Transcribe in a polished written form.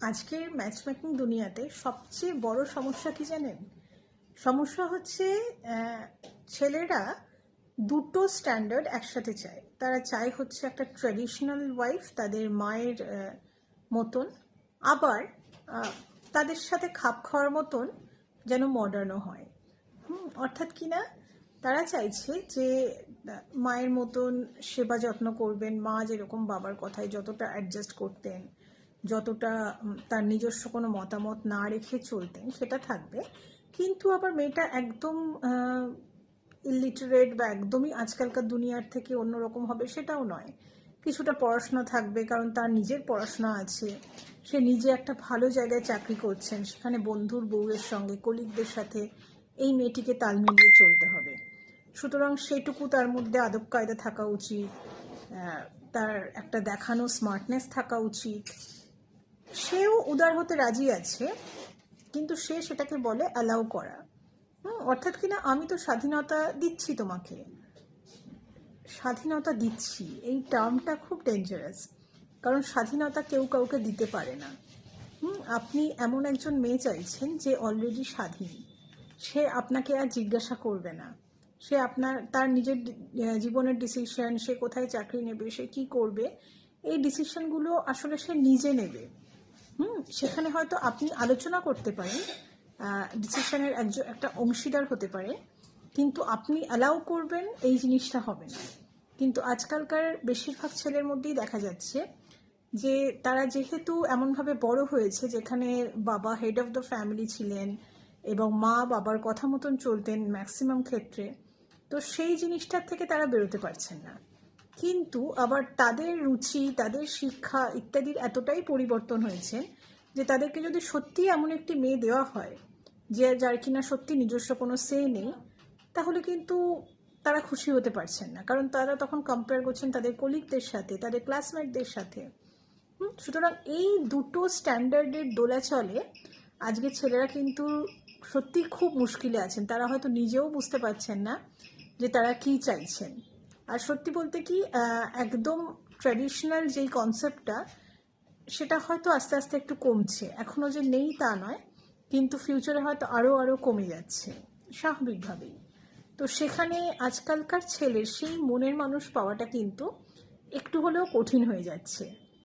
আজকের ম্যাচমেকিং দুনিয়াতে সবচেয়ে বড় সমস্যা কি জানেন? সমস্যা হচ্ছে ছেলেরা দুটো স্ট্যান্ডার্ড একসাথে চায়। তারা চায় হচ্ছে একটা ট্র্যাডিশনাল ওয়াইফ, তাদের মায়ের মতন, আবার তাদের সাথে খাপ খাওয়ার মতন যেন মডার্নও হয়। অর্থাৎ কি না, তারা চাইছে যে মায়ের মতন সেবা যত্ন করবেন, মা যেরকম বাবার কথায় যতটা অ্যাডজাস্ট করতেন, যতটা তার নিজস্ব কোনো মতামত না রেখে চলতেন সেটা থাকবে, কিন্তু আবার মেয়েটা একদম ইলিটারেট বা একদমই আজকালকার দুনিয়ার থেকে অন্যরকম হবে সেটাও নয়। কিছুটা পড়াশোনা থাকবে, কারণ তার নিজের পড়াশোনা আছে, সে নিজে একটা ভালো জায়গায় চাকরি করছেন, সেখানে বন্ধুর বউয়ের সঙ্গে, কলিগদের সাথে এই মেয়েটিকে তাল মিলিয়ে চলতে হবে। সুতরাং সেটুকু তার মধ্যে আদব কায়দা থাকা উচিত, তার একটা দেখানো স্মার্টনেস থাকা উচিত। সেও উদার হতে রাজি আছে, কিন্তু সে সেটাকে বলে অ্যালাউ করা। অর্থাৎ কিনা আমি তো স্বাধীনতা দিচ্ছি তোমাকে, স্বাধীনতা দিচ্ছি এই টার্মটা খুব ডেঞ্জারাস, কারণ স্বাধীনতা কেউ কাউকে দিতে পারে না। আপনি এমন একজন মেয়ে চাইছেন যে অলরেডি স্বাধীন, সে আপনাকে আর জিজ্ঞাসা করবে না, সে তার নিজের জীবনের ডিসিশন, সে কোথায় চাকরি নেবে, সে কি করবে, এই ডিসিশনগুলো আসলে সে নিজে নেবে। সেখানে হয়তো আপনি আলোচনা করতে পারেন, ডিসিশনের একটা অংশীদার হতে পারে, কিন্তু আপনি অ্যালাউ করবেন এই জিনিসটা হবে না। কিন্তু আজকালকার বেশিরভাগ ছেলের মধ্যেই দেখা যাচ্ছে যে তারা যেহেতু এমনভাবে বড় হয়েছে যেখানে বাবা হেড অফ দ্য ফ্যামিলি ছিলেন এবং মা বাবার কথা মতন চলতেন ম্যাক্সিমাম ক্ষেত্রে, তো সেই জিনিসটার থেকে তারা বেরোতে পারছেন না। কিন্তু আবার তাদের রুচি, তাদের শিক্ষা ইত্যাদির এতটাই পরিবর্তন হয়েছে যে তাদেরকে যদি সত্যি এমন একটি মেয়ে দেওয়া হয় যে যার কিনা সত্যি নিজস্ব কোনো সে নেই, তাহলে কিন্তু তারা খুশি হতে পারছেন না, কারণ তারা তখন কম্পেয়ার করছেন তাদের কলিগদের সাথে, তাদের ক্লাসমেটদের সাথে। সুতরাং এই দুটো স্ট্যান্ডার্ডের দোলাচলে আজকে ছেলেরা কিন্তু সত্যি খুব মুশকিলে আছেন। তারা হয়তো নিজেও বুঝতে পারছেন না যে তারা কি চাইছেন। আর সত্যি বলতে কি, একদম ট্র্যাডিশনাল যেই কনসেপ্টটা, সেটা হয়তো আস্তে আস্তে একটু কমছে, এখনও যে নেই তা নয়, কিন্তু ফিউচারে হয়তো আরও কমে যাচ্ছে স্বাভাবিকভাবেই। তো সেখানে আজকালকার ছেলের সেই মনের মানুষ পাওয়াটা কিন্তু একটু হলেও কঠিন হয়ে যাচ্ছে।